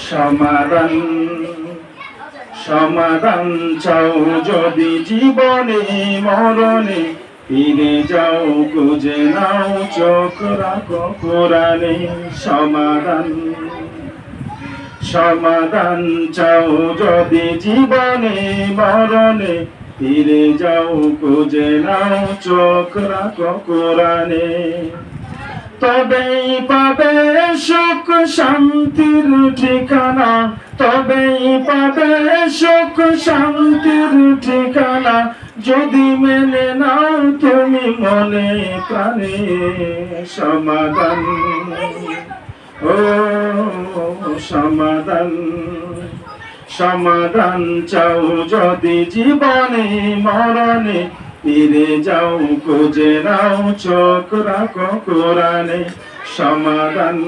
সমাধান সমাধান চাও যদি জীবনে মরণে, ফিরে যাও খুঁজে নাও চোখ রাখো কোরআনে। সমাধান সমাধান চাও যদি জীবনে মরণে, ফিরে যাও খুঁজে নাও চোখ রাখো কোরআনে। তবেই পাবে সুখ শান্তির ঠিকানা, তবেই পাবে সুখ শান্তির ঠিকানা, যদি মেনে নাও তুমি মনে প্রাণে। সমাধান ও সমাধান সমাধান চাও যদি জীবনে মরণে, ফিরে যাও খুঁজে নাও চোখ রাখো কোরআনে। সমাধান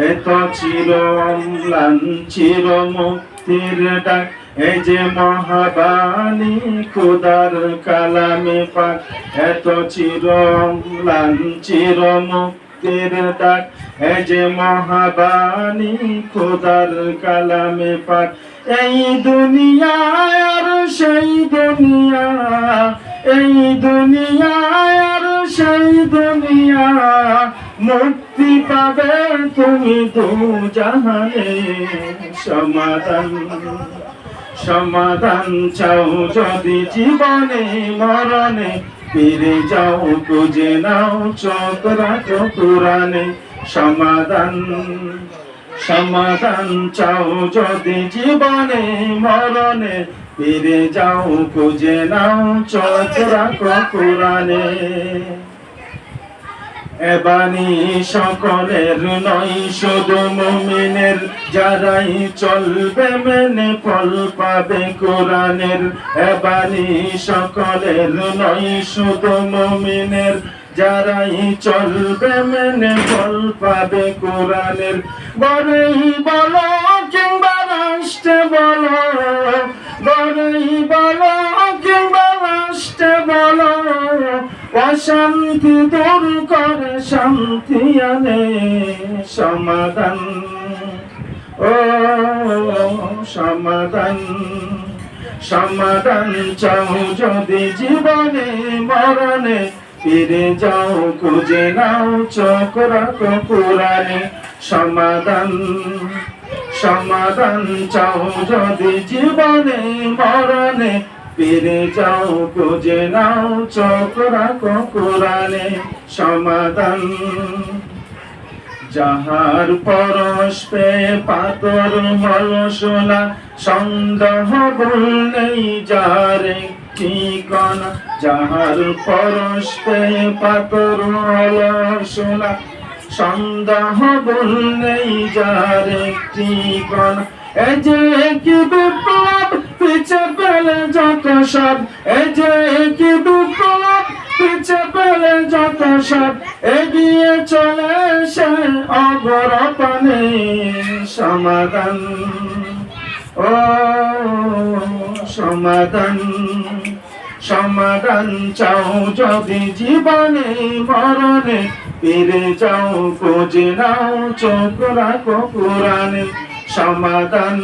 এত চির অম্লান চির মুক্তির ডাক, এই যে মহাবাণী খোদার কালামে পাক। এত চির অম্লান চির মুক্তির ডাক, এই যে মহাবাণী খোদার কালামে পাক। এই দুনিয়া আর সেই দুনিয়া, এই দুনিয়া আর সেই দুনিয়া, মুক্তি পাবে তুমি দু জাহানে। সমাধান সমাধান চাও যদি জীবনে মরণে, ফিরে যাও খুঁজে নাও চোখ রাখো কোরআনে। সমাধান সমাধান চাও যদি জীবনে মরণে, ফিরে যাও খুঁজে নাও চোখ রাখো কোরআনে। এ বাণী সকলের নয় শুধু মুমিনের, যারাই চলবে মেনে ফল পাবে কোরআনের। এ বাণী সকলের নয় শুধু মুমিনের, যারাই চলবে মেনে ফল পাবে কোরআনের। বড়ই বলো কিংবা রাষ্ট্রে বলো, বড়ই বলো কিংবা রাষ্ট্রে বলো, অশান্তি দূর করে শান্তি আনে। সমাধান ও সমাধান সমাধান চাও যদি জীবনে মরণে, ফিরে যাও খুঁজে নাও চোখ রাখো কোরআনে। সমাধান সমাধান চাও যদি জীবনে মরণে, ফিরে যাও খুঁজে নাও চোখ রাখো কোরআনে। সমাধান যাহার পরশ পেয়ে পাথর মলসোলা, সন্দেহ ভুল নেই যার ঠিকানা। যাহার পরশ পেয়ে পাথর মলসোলা, সন্দেহ ভুল নেই যার ঠিকানা। এই যে কি বিপ্লব পিছে পেলে যত সব, এই যে কি বিপ্লব পিছে পেলে যত সব, এগিয়ে চলে সে অগরপানে। সমাধান ও সমাধান সমাধান চাও যদি জীবনে মরণে, ফিরে যাও খুঁজে নাও চোখ রাখো কোরআনে। সমাধান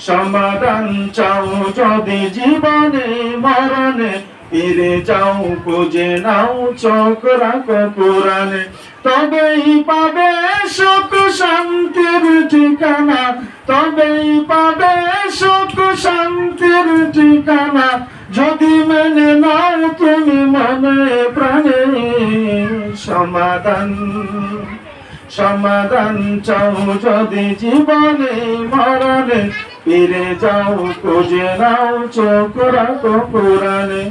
সমাধান চাও যদি জীবনে মরণে, ফিরে যাও খুঁজে নাও চোখ রাখো কোরআনে। তবেই পাবে সুখ শান্তির ঠিকানা, তবেই পাবে সুখ শান্তির ঠিকানা, যদি মেনে নাও তুমি মনে প্রাণে। সমাধান সমাধান চাও যদি জীবনে মরণে, ফিরে যাও খুঁজে নাও চোখ রাখো কোরআনে।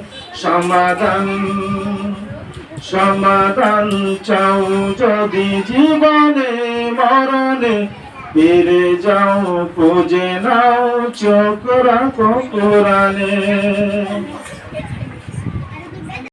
সমাধান সমাধান চাও যদি জীবনে মরণে, ফিরে যাও খুঁজে নাও চোখ রাখো কোরআনে।